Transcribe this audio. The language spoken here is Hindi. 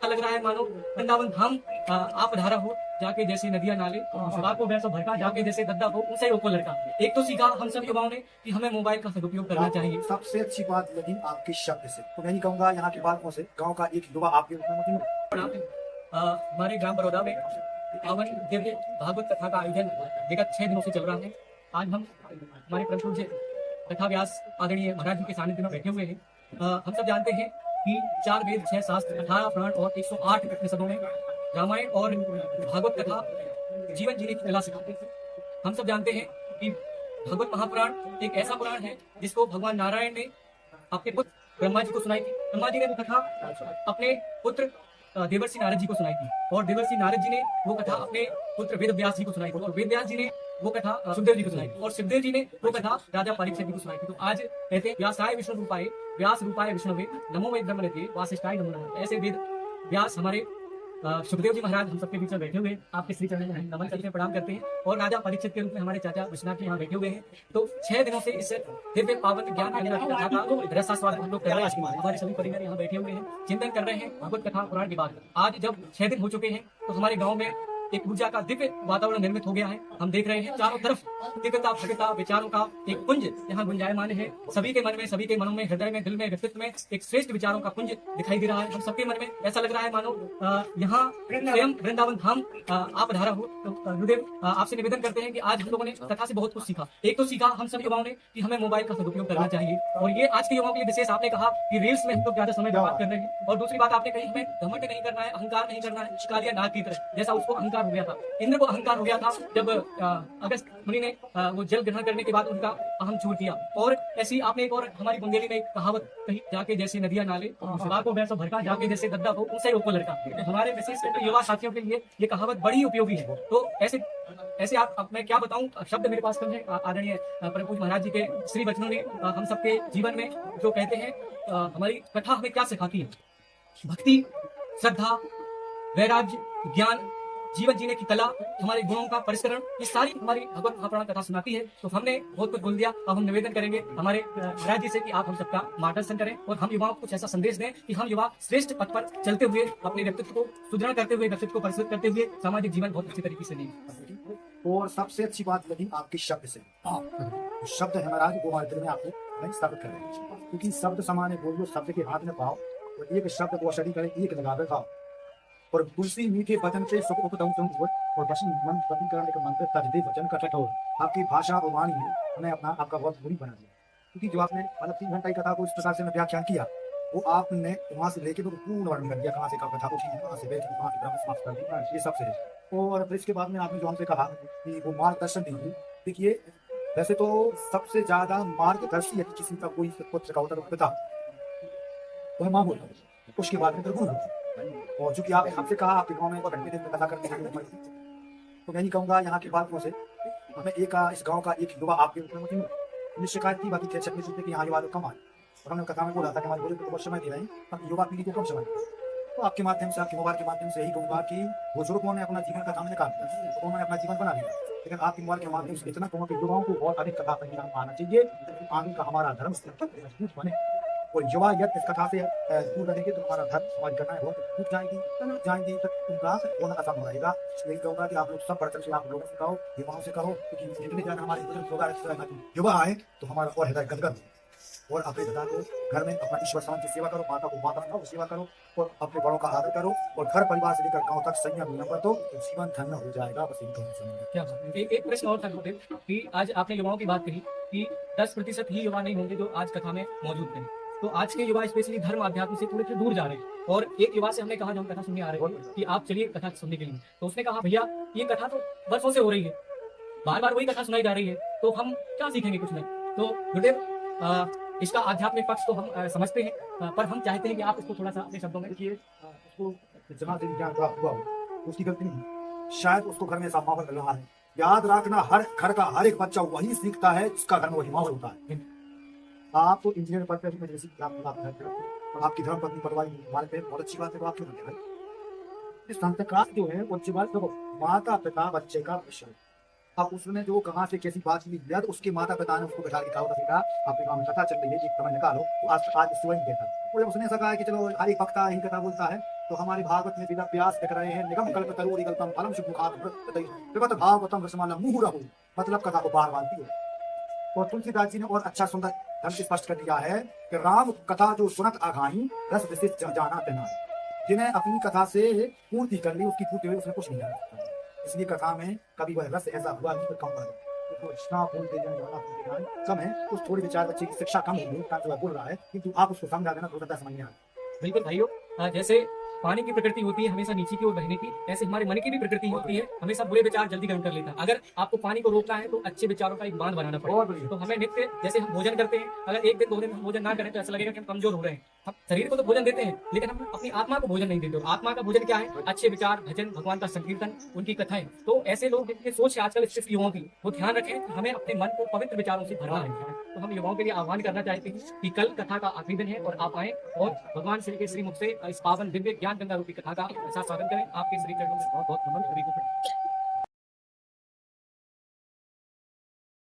ऐसा लग रहा है मानो वृंदावन धाम आप धारा हो जाके जैसे नदियां नाले को वैसा भड़का जाके जैसे गद्दा हो उनसे रोको लड़का। एक तो सीखा हम सब युवाओं ने कि हमें मोबाइल का सदुपयोग करना चाहिए। सबसे अच्छी बात लगी आपके शब्द से, तो मैं नहीं कहूंगा यहाँ के बालकों से, गांव का एक युवा आपके रूप में मुझे हमारे ग्राम बड़ौदा में पावन दिव्य भागवत कथा का आयोजन विगत 6 दिनों से चल रहा है। आज हम हमारे परम पूज्य कथा व्यास आदरणीय महाराज जी के सानिध्य में बैठे हुए हैं। हम सब जानते हैं कि 4 वेद 6 शास्त्र 18 पुराण और 108 उपनिषदों में रामायण और भागवत कथा जीवन जीने की कला सिखाते हैं। हम सब जानते हैं कि भागवत महापुराण एक ऐसा पुराण है जिसको भगवान नारायण ने अपने पुत्र ब्रह्मा जी को सुनाई थी। ब्रह्मा जी ने वो कथा अपने पुत्र देवर्षि नारद जी को सुनाई थी और देवर्षि नारद जी ने वो कथा अपने पुत्र वेद व्यास जी को सुनाई थी और वेद व्यास जी ने वो कथा सुखदेव जी को सुनाई थी और सुखदेव जी ने वो कथा राजा परीक्षित जी को सुनाई थी। तो आज कहते हैं व्यासाय विष्णु रूपाय व्यास रूपाय विष्णुवे नमो वेद ब्रह्मणे वासिष्ठाय नमो नमः। ऐसे वेद व्यास हमारे सुखदेव जी महाराज हम सबके बीच में बैठे हुए हैं। आपके श्री चरणों में नमन करते हैं, प्रणाम करते हैं और राजा परीक्षित के रूप में हमारे चाचा विश्वनाथ जी यहाँ बैठे हुए हैं। तो 6 दिनों से इस दिव्य पावन ज्ञान कथा का रसास्वाद हम लोग कर रहे हैं। हमारे सभी परिवार यहाँ बैठे हुए हैं, चिंतन कर रहे हैं भगवत कथा पुराण के बाद। आज जब 6 दिन हो चुके हैं तो हमारे गाँव में एक ऊर्जा का दिव्य वातावरण निर्मित हो गया है। हम देख रहे हैं चारों तरफ दिव्यता भव्यता विचारों का एक पुंज यहाँ गुंजायमान है। सभी के मन में, सभी के मनों में, हृदय में, दिल में, व्यक्तित्व में एक श्रेष्ठ विचारों का पुंज दिखाई दे रहा है। हम सबके मन में ऐसा लग रहा है मानो यहाँ स्वयं वृंदावन धाम आप धारा हो। तो गुरुदेव आपसे निवेदन करते हैं कि आज हम लोगों ने कथा से बहुत कुछ सीखा। एक तो सीखा हम सब युवाओं ने कि हमें मोबाइल का सदुपयोग करना चाहिए और ये आज के युवाओं के लिए विशेष आपने कहा कि रील्स में हम लोग ज्यादा समय बर्बाद कर रहे हैं। और दूसरी बात आपने कही हमें घमंड नहीं करना है, अहंकार नहीं करना है, शिकारिया नाग की तरह जैसा उसको अहंकार हो गया था, इंद्र को अहंकार हो गया था जब अगस्त मुनि ने वो जल ग्रहण करने के बाद उनका अहम छोड़ दिया। और ऐसी आपने एक और हमारी बुंदेली में एक कहावत कही जाके जैसे नदियां नाले को वैसा भड़का जाके जैसे गद्दा हो उनसे रोको लड़का। हमारे विशेष युवा साथियों के लिए ये कहावत बड़ी उपयोगी है। तो ऐसे आप मैं क्या बताऊं, शब्द मेरे पास कम है। आदरणीय परम पूज्य महाराज जी के श्री वचनों ने हम सबके जीवन में जो कहते हैं हमारी कथा हमें क्या सिखाती है, भक्ति, श्रद्धा, वैराग्य, ज्ञान, जीवन जीने की कला, हमारे गुणों का परिष्करण, ये सारी हमारी भगवत महापुराण कथा सुनाती है। तो हमने बहुत कुछ बोल दिया। अब हम निवेदन करेंगे हमारे महाराज जी से कि आप हम सबका मार्गदर्शन करें और हम युवाओं को कुछ ऐसा संदेश दें कि हम युवा श्रेष्ठ पथ पर चलते हुए अपने व्यक्तित्व को सुदृढ़ करते हुए, व्यक्तित्व को परिष्कृत करते हुए सामाजिक जीवन बहुत अच्छी तरीके से नहीं। और सबसे अच्छी बात लगी आपके शब्द से। शब्द है महाराज वो हमारे दिल में आपको नहीं स्थापित कर रहे हैं, क्योंकि शब्द समाने बोलो, शब्द के हाथ में पाओ और एक शब्द को शरीर करें, एक लगा खाओ और तुलसी मीठे वचन से सुख उपदम और वचन मन पति करने का मंत्र तजदे वचन का कठोर। आपकी भाषा और वाणी है उन्हें अपना आपका बहुत बुरी बना दिया, क्योंकि जो आपने मतलब 3 घंटा की कथा को इस प्रकार से व्याख्यान किया वो आपने वहां से लेके तो पूर्ण वर्णन कर दिया, कहाँ से कथा उठी, कहाँ से बैठी, कहाँ से ब्रह्म समाप्त कर दी, ये सबसे है। और फिर इसके बाद में आपने जो हमसे कहा कि वो मार्गदर्शन दीजिए। देखिए वैसे तो सबसे ज्यादा मार्गदर्शी यदि किसी का कोई पुत्र का होता पिता तो माँ बोलता, उसके बाद में तो गुरु। और चूंकि आप हमसे कहा आपके गाँव में घंटे दिन में कथा करते हैं, तो मैं नहीं कहूँगा यहाँ के बालकों से, हमें एक इस गाँव का एक युवा आपके रूप में मुझे शिकायत थी, बाकी थे छत्तीस कि यहाँ युवा लोग कम आए और हमने कथा में बोला था कि हमारे बुजुर्ग को बहुत समय दे रहे हैं, हम युवा पीढ़ी को कम समय दें। तो आपके माध्यम से, आपके मोबाइल के माध्यम से यही कहूँगा कि बुजुर्गों ने अपना जीवन का काम निकाल दिया, तो उन्होंने अपना जीवन बना लिया, लेकिन आपके मोबाइल के माध्यम से इतना कहूँगा कि युवाओं को बहुत अधिक कथा परिणाम आना चाहिए, आगे का हमारा धर्म मजबूत बने। और युवा यदि इस कथा से दूर रहेंगे तो हमारा धर्म, हमारी घटनाएं बहुत टूट जाएंगी तक उनका होना असंभव रहेगा। यही कहूँगा कि आप लोग सब बढ़ चढ़ आप लोगों से कहो, युवाओं से कहो, क्योंकि जितने ज्यादा हमारे युवा आए तो हमारा और हृदय गदगद और अपने पिता को घर में अपना ईश्वर समान की सेवा करो, माता को माता की सेवा करो और अपने बड़ों का आदर करो और घर परिवार से लेकर गांव तक संयम नंबर तो जीवन धन्य हो जाएगा। बस क्या एक प्रश्न और था कि आज आपने युवाओं की बात कही कि 10% ही युवा नहीं होंगे जो आज कथा में मौजूद थे। तो आज के युवा स्पेशली धर्म अध्यात्म से थोड़े से दूर जा रहे हैं और एक युवा से हमने कहा जो हम कथा सुनने आ रहे हैं कि आप चलिए कथा सुनने के लिए, तो उसने कहा भैया ये कथा तो वर्षों से हो रही है, बार बार वही कथा सुनाई जा रही है, तो हम क्या सीखेंगे, कुछ नहीं। तो गुरुदेव इसका आध्यात्मिक पक्ष तो हम समझते हैं, पर हम चाहते हैं कि आप इसको थोड़ा सा अपने शब्दों में देखिए। उसको जहाँ से ज्ञान प्राप्त हुआ उसकी गलती नहीं, शायद उसको घर में ऐसा माहौल मिल रहा है। याद रखना हर घर का हर एक बच्चा वही सीखता है जिसका घर में वही माहौल होता है। आप तो इंजीनियर पढ़ते हैं और आपकी धर्म पत्नी पटवारी हमारे पे बहुत अच्छी बात है, तो आप क्यों नहीं भाई? संस्कार जो है वो अच्छी बात, देखो माता पिता बच्चे का भविष्य। अब उसने जो कहाँ से कैसी बात की तो उसके माता पिता ने उसको बैठा के कहा बेटा आपके गाँव में कथा चल रही है, एक समय निकालो, तो आज सुबह ही देखा। और जब उसने ऐसा कहा कि चलो हर एक वक्ता ही कथा बोलता है, तो हमारे भागवत में वेद व्यास लिख रहे हैं, निगम कल्प तरोरी कल्पम फलम शुभ मुखात विगत भागवतम रसमाला मुँह रहो, मतलब कथा को बार बार पियो। और तुलसीदास जी ने और अच्छा सुंदर ढंग से स्पष्ट कर दिया है कि राम कथा जो सुनत आघाई रस विशेष जाना तेना, जिन्हें अपनी कथा से पूर्ति कर ली उसकी पूर्ति हुई उसमें कुछ नहीं जाना। इसलिए कथा में कभी वह रस ऐसा हुआ नहीं तो कम पड़ गया, तो स्नाप बोलते जाए ज्यादा बोलते जाए कम है, उस थोड़ी विचार बच्चे की शिक्षा कम होगी, जो है बोल रहा है, किंतु आप उसको समझा देना तो समझ में आए। बिल्कुल भाइयों, जैसे पानी की प्रकृति होती है हमेशा नीचे की ओर बहने की, ऐसे हमारे मन की भी प्रकृति होती है हमेशा बुरे विचार जल्दी ग्रहण कर लेता है। अगर आपको पानी को रोकना है तो अच्छे विचारों का एक बांध बनाना पड़ेगा। तो हमें नित्य जैसे हम भोजन करते हैं, अगर एक दिन 2 दिन हम भोजन ना करें तो ऐसा लगेगा कि हम कमजोर हो रहे हैं। हम शरीर को तो भोजन देते हैं लेकिन हम अपनी आत्मा को भोजन नहीं देते। आत्मा का भोजन क्या है? अच्छे विचार, भजन, भगवान का संकीर्तन, उनकी कथाएं। तो ऐसे लोग जिनकी सोच है आजकल सिर्फ युवाओं की, वो ध्यान रखें कि हमें अपने मन को पवित्र विचारों से भरना है। तो हम युवाओं के लिए आह्वान करना चाहते हैं कि कल कथा का आखिरी दिन है और आप आए और भगवान श्री के श्रीमुख से इस पावन दिव्य ज्ञान गंगा रूपी कथा का ऐसा स्वागत करें। आपके श्री चरणों में बहुत बहुत नमन सभी को।